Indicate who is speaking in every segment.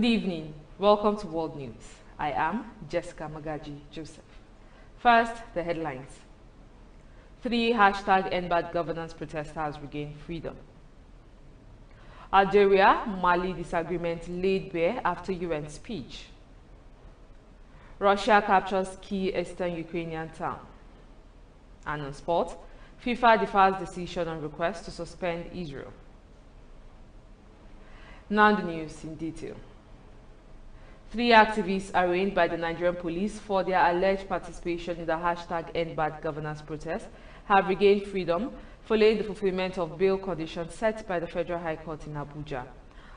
Speaker 1: Good evening. Welcome to World News. I am Jessica Magaji Joseph. First, the headlines. 3 #EndBad governance protesters regain freedom. Algeria-Mali disagreement laid bare after UN speech. Russia captures key eastern Ukrainian town. And on sport, FIFA defers decision on request to suspend Israel. Now the news in detail. 3 activists arraigned by the Nigerian police for their alleged participation in the #EndBad governance protest have regained freedom following the fulfillment of bail conditions set by the Federal High Court in Abuja.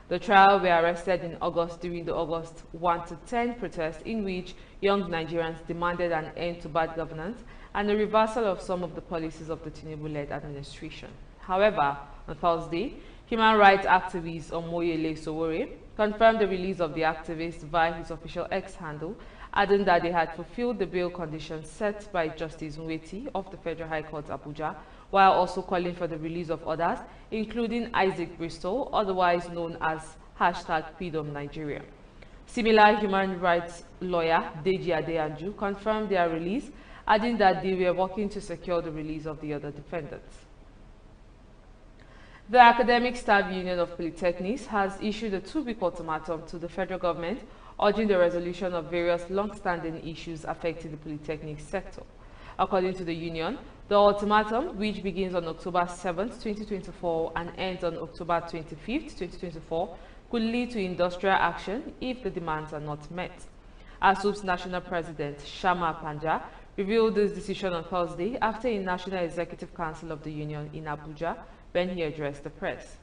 Speaker 1: The trio were arrested in August during the August 1 to 10 protest in which young Nigerians demanded an end to bad governance and a reversal of some of the policies of the Tinubu-led administration. However, on Thursday, human rights activist Omoyele Sowore confirmed the release of the activists via his official X handle, adding that they had fulfilled the bail conditions set by Justice Nweti of the Federal High Court Abuja, while also calling for the release of others, including Isaac Bristol, otherwise known as #Freedom Nigeria. Similar human rights lawyer Deji Adeyanju confirmed their release, adding that they were working to secure the release of the other defendants. The Academic Staff Union of Polytechnics has issued a 2-week ultimatum to the federal government, urging the resolution of various long-standing issues affecting the polytechnic sector. According to the union, the ultimatum, which begins on October 7, 2024 and ends on October 25, 2024, could lead to industrial action if the demands are not met. ASUP's National President, Shama Panja, revealed this decision on Thursday after a National Executive Council of the union in Abuja when he addressed the press.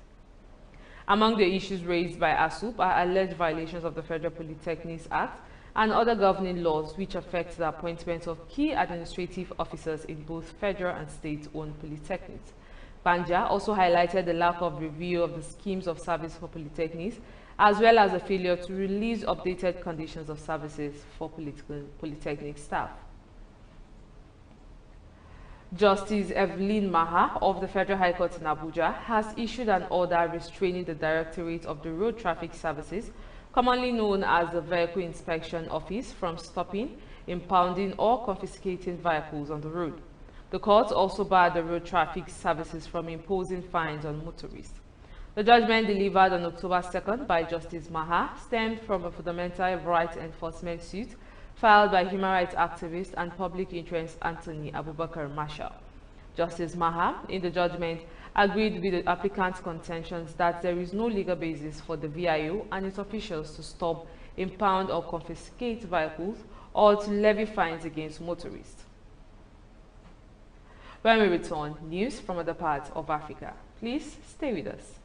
Speaker 1: Among the issues raised by ASUP are alleged violations of the Federal Polytechnics Act and other governing laws which affect the appointment of key administrative officers in both federal and state-owned polytechnics. Panja also highlighted the lack of review of the schemes of service for polytechnics, as well as a failure to release updated conditions of services for polytechnic staff. Justice Evelyn Maha of the Federal High Court in Abuja has issued an order restraining the Directorate of the Road Traffic Services, commonly known as the Vehicle Inspection Office, from stopping, impounding or confiscating vehicles on the road. The court also barred the Road Traffic Services from imposing fines on motorists. The judgment delivered on October 2nd by Justice Maha stemmed from a fundamental rights enforcement suit filed by human rights activist and public interest Anthony Abubakar Marshall. Justice Maha, in the judgment, agreed with the applicant's contentions that there is no legal basis for the VIO and its officials to stop, impound or confiscate vehicles or to levy fines against motorists. When we return, news from other parts of Africa. Please stay with us.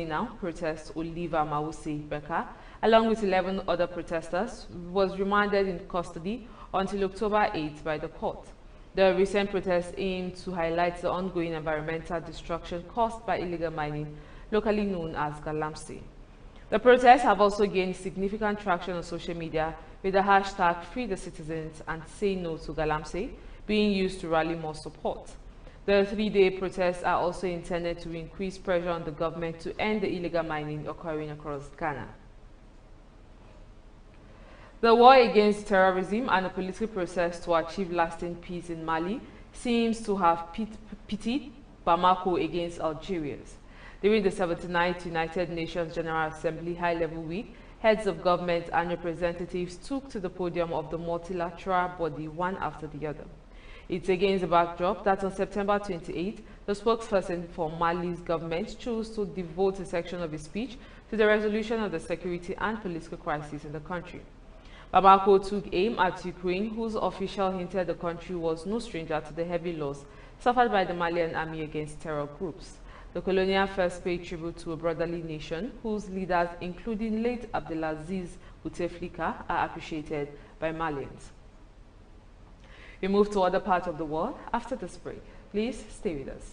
Speaker 1: Now, protest Oliver Mawuse Beka, along with 11 other protesters, was remanded in custody until October 8 by the court. The recent protests aim to highlight the ongoing environmental destruction caused by illegal mining, locally known as Galamsey. The protests have also gained significant traction on social media, with the hashtag Free the Citizens and Say No to Galamsey being used to rally more support. The 3-day protests are also intended to increase pressure on the government to end the illegal mining occurring across Ghana. The war against terrorism and the political process to achieve lasting peace in Mali seems to have pitted Bamako against Algerians. During the 79th United Nations General Assembly High-Level Week, heads of government and representatives took to the podium of the multilateral body one after the other. It's against the backdrop that on September 28, the spokesperson for Mali's government chose to devote a section of his speech to the resolution of the security and political crisis in the country. Bamako took aim at Ukraine, whose official hinted the country was no stranger to the heavy loss suffered by the Malian army against terror groups. The colonial first paid tribute to a brotherly nation whose leaders, including late Abdelaziz Bouteflika, are appreciated by Malians. We move to other parts of the world after this break. Please stay with us.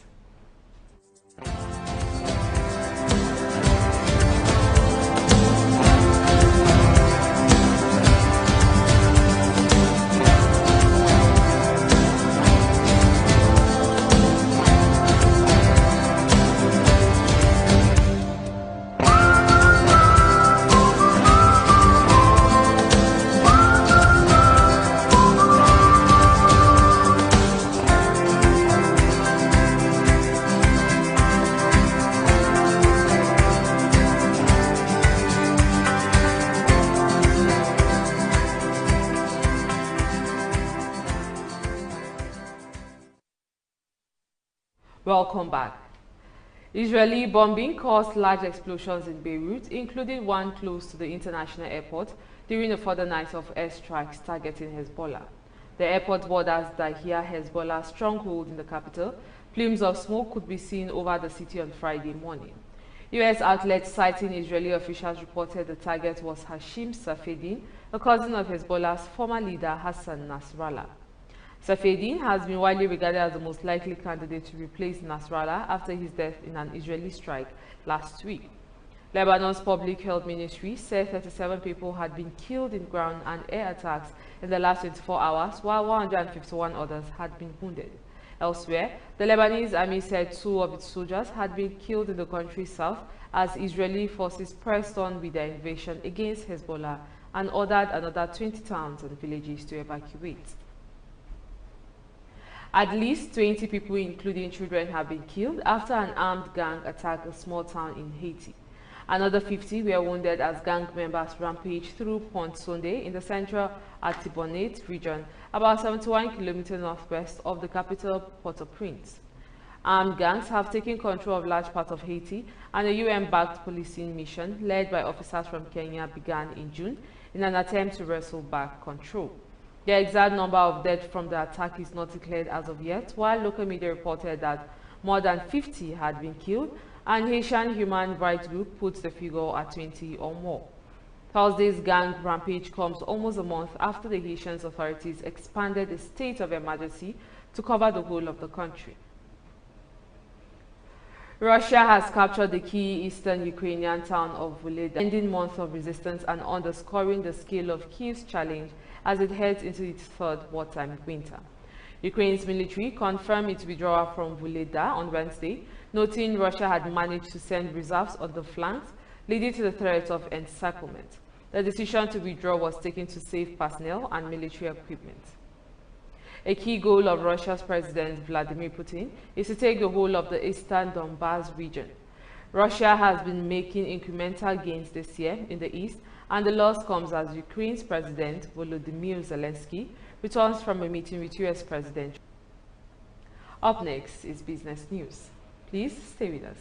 Speaker 1: Welcome back. Israeli bombing caused large explosions in Beirut, including one close to the international airport, during a further night of airstrikes targeting Hezbollah. The airport borders Dahia Hezbollah stronghold in the capital. Plumes of smoke could be seen over the city on Friday morning. U.S. outlets citing Israeli officials reported the target was Hashim Safedin, a cousin of Hezbollah's former leader Hassan Nasrallah. Safedin has been widely regarded as the most likely candidate to replace Nasrallah after his death in an Israeli strike last week. Lebanon's Public Health Ministry said 37 people had been killed in ground and air attacks in the last 24 hours, while 151 others had been wounded. Elsewhere, the Lebanese army said 2 of its soldiers had been killed in the country's south as Israeli forces pressed on with their invasion against Hezbollah and ordered another 20 towns and villages to evacuate. At least 20 people, including children, have been killed after an armed gang attacked a small town in Haiti. Another 50 were wounded as gang members rampaged through Pont Sunday in the central Artibonite region, about 71 kilometers northwest of the capital Port-au-Prince. Armed gangs have taken control of large parts of Haiti, and a UN-backed policing mission led by officers from Kenya began in June in an attempt to wrestle back control. The exact number of dead from the attack is not declared as of yet, while local media reported that more than 50 had been killed, and Haitian human rights group puts the figure at 20 or more. Thursday's gang rampage comes almost a month after the Haitian authorities expanded the state of emergency to cover the whole of the country. Russia has captured the key eastern Ukrainian town of Volodya, ending months of resistance and underscoring the scale of Kyiv's challenge as it heads into its third wartime winter. Ukraine's military confirmed its withdrawal from Volodya on Wednesday, noting Russia had managed to send reserves on the flanks, leading to the threat of encirclement. The decision to withdraw was taken to save personnel and military equipment. A key goal of Russia's President Vladimir Putin is to take the whole of the eastern Donbas region. Russia has been making incremental gains this year in the east, and the loss comes as Ukraine's President Volodymyr Zelensky returns from a meeting with US President. Up next is business news. Please stay with us.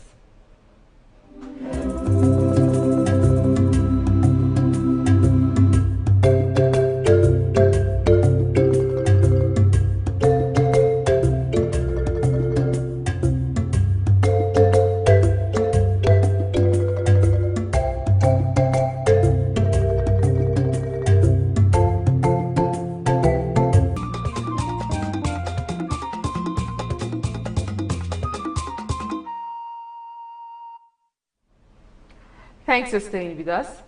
Speaker 1: Thanks for staying with us.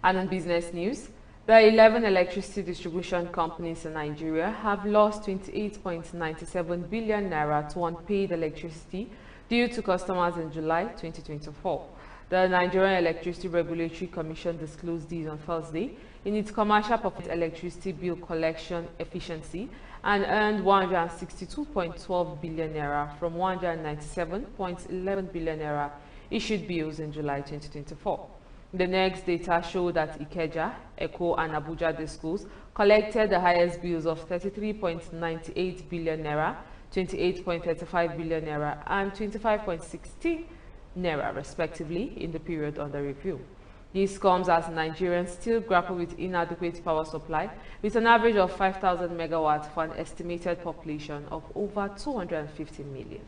Speaker 1: And in business news, the 11 electricity distribution companies in Nigeria have lost 28.97 billion naira to unpaid electricity due to customers in July 2024. The Nigerian Electricity Regulatory Commission disclosed these on Thursday in its commercial electricity bill collection efficiency and earned 162.12 billion naira from 197.11 billion naira issued bills in July 2024. The next data show that Ikeja, Eko, and Abuja schools collected the highest bills of 33.98 billion naira, 28.35 billion naira, and 25.16 naira, respectively, in the period under review. This comes as Nigerians still grapple with inadequate power supply, with an average of 5,000 megawatts for an estimated population of over 250 million.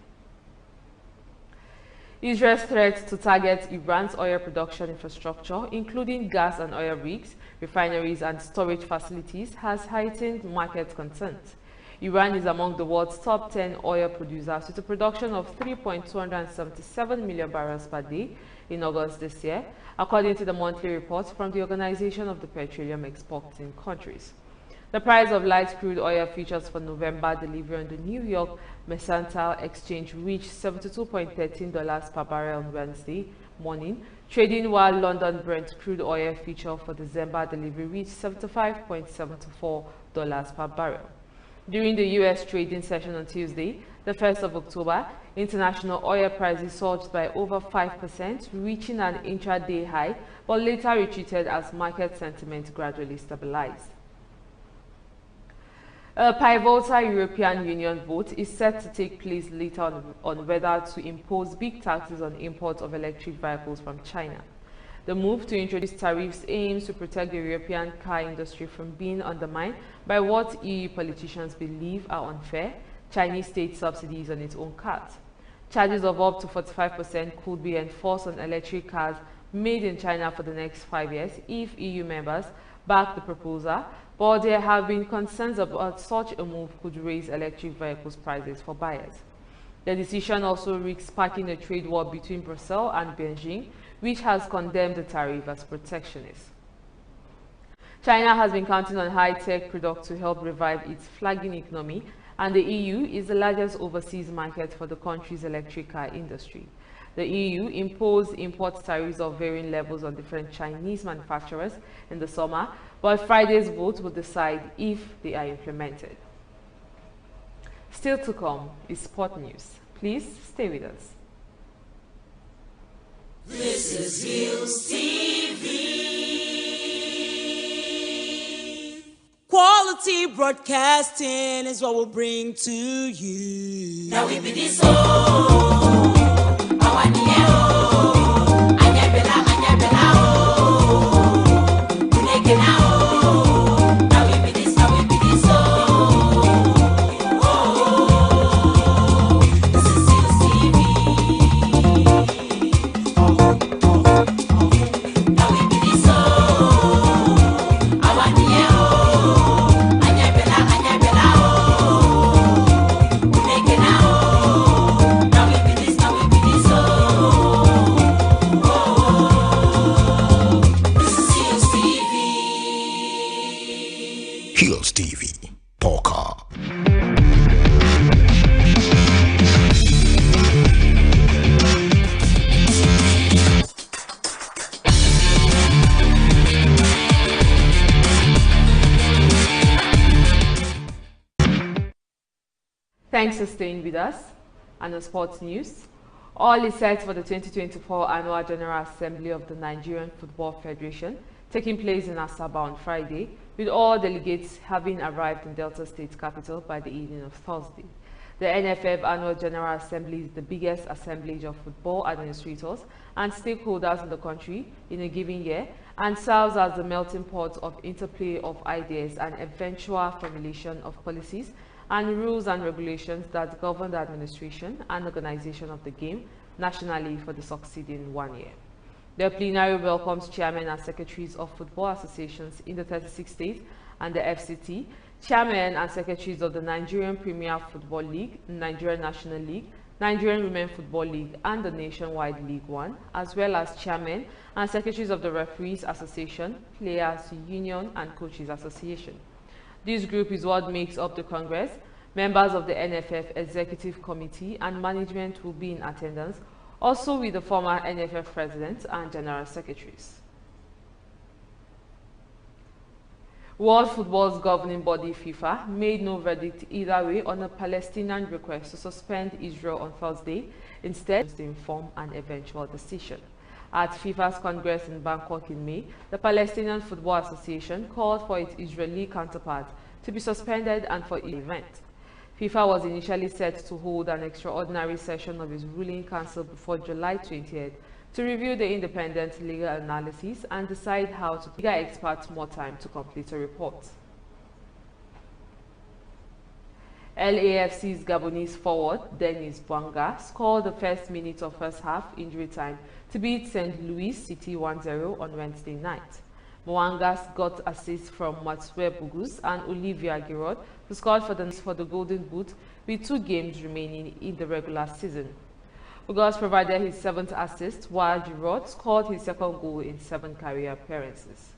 Speaker 1: Israel's threat to target Iran's oil production infrastructure, including gas and oil rigs, refineries, and storage facilities, has heightened market concerns. Iran is among the world's top 10 oil producers, with a production of 3.277 million barrels per day in August this year, according to the monthly report from the Organization of the Petroleum Exporting Countries. The price of light crude oil futures for November delivery on the New York Mercantile Exchange reached $72.13 per barrel on Wednesday morning, trading, while London Brent crude oil future for December delivery reached $75.74 per barrel. During the U.S. trading session on Tuesday, the 1st of October, international oil prices surged by over 5%, reaching an intraday high, but later retreated as market sentiment gradually stabilized. A pivotal European Union vote is set to take place later on whether to impose big taxes on imports of electric vehicles from China. The move to introduce tariffs aims to protect the European car industry from being undermined by what EU politicians believe are unfair Chinese state subsidies on its own cars. Charges of up to 45% could be enforced on electric cars made in China for the next 5 years if EU members back the proposal, but there have been concerns about such a move could raise electric vehicles prices for buyers. The decision also risks sparking a trade war between Brussels and Beijing, which has condemned the tariff as protectionist. China has been counting on high-tech products to help revive its flagging economy, and the EU is the largest overseas market for the country's electric car industry. The EU imposed import tariffs of varying levels on different Chinese manufacturers in the summer, but Friday's vote will decide if they are implemented. Still to come is sport news. Please stay with us.
Speaker 2: This is Hillstv. Quality broadcasting is what we'll bring to you. Now we be this
Speaker 3: Hillstv, Polka.
Speaker 1: Thanks for staying with us. And on sports news, all is set for the 2024 Annual General Assembly of the Nigerian Football Federation, taking place in Asaba on Friday, with all delegates having arrived in Delta State capital by the evening of Thursday. The NFF Annual General Assembly is the biggest assemblage of football administrators and stakeholders in the country in a given year and serves as the melting pot of interplay of ideas and eventual formulation of policies and rules and regulations that govern the administration and organization of the game nationally for the succeeding 1 year. The plenary welcomes chairmen and secretaries of football associations in the 36 states and the FCT, chairmen and secretaries of the Nigerian Premier Football League, Nigerian National League, Nigerian Women Football League, and the Nationwide League One, as well as chairmen and secretaries of the Referees Association, Players Union, and Coaches Association. This group is what makes up the Congress. Members of the NFF Executive Committee and management will be in attendance, also with the former NFF President and General Secretaries. World Football's governing body, FIFA, made no verdict either way on a Palestinian request to suspend Israel on Thursday, instead to inform an eventual decision. At FIFA's Congress in Bangkok in May, the Palestinian Football Association called for its Israeli counterpart to be suspended and for the event. FIFA was initially set to hold an extraordinary session of its ruling council before July 20th to review the independent legal analysis and decide how to give experts more time to complete a report. LAFC's Gabonese forward, Dennis Bwanga, scored the first minute of first half injury time to beat St. Louis City 1-0 on Wednesday night. Bwanga's got assists from Mathieu Bugus and Olivier Giroud, who scored for the Golden Boot with 2 games remaining in the regular season. Bugus provided his 7th assist, while Giroud scored his 2nd goal in 7 career appearances.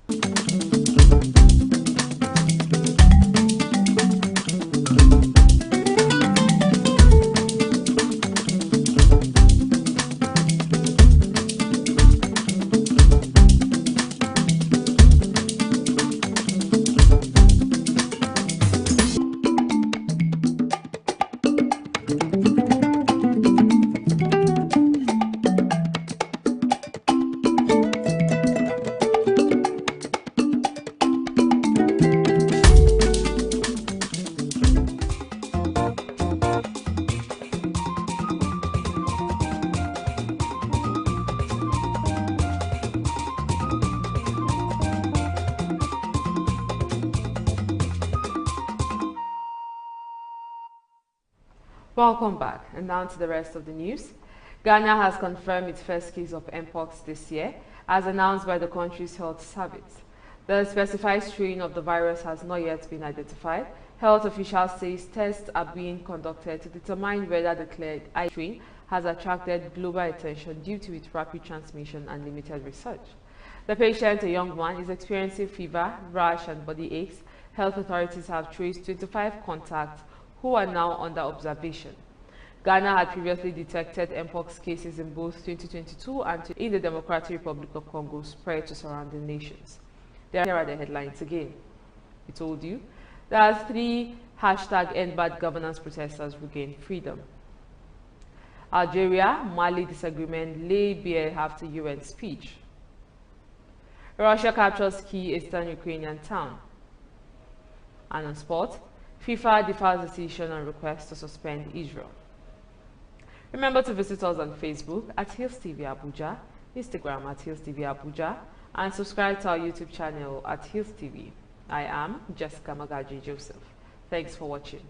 Speaker 1: Welcome back, and now to the rest of the news. Ghana has confirmed its first case of Mpox this year, as announced by the country's health service. The specified strain of the virus has not yet been identified. Health officials say tests are being conducted to determine whether the declared strain has attracted global attention due to its rapid transmission and limited research. The patient, a young man, is experiencing fever, rash, and body aches. Health authorities have traced 25 contacts who are now under observation. Ghana had previously detected Mpox cases in both 2022 and in the Democratic Republic of Congo, spread to surrounding nations. Here are the headlines again. We told you that 3 #EndBadGovernance protesters regained freedom. Algeria-Mali disagreement lay bare after UN speech. Russia captures key eastern Ukrainian town. And on sport, FIFA defers decision on request to suspend Israel. Remember to visit us on Facebook at Hillstv Abuja, Instagram at Hillstv Abuja, and subscribe to our YouTube channel at Hillstv. I am Jessica Magaji Joseph. Thanks for watching.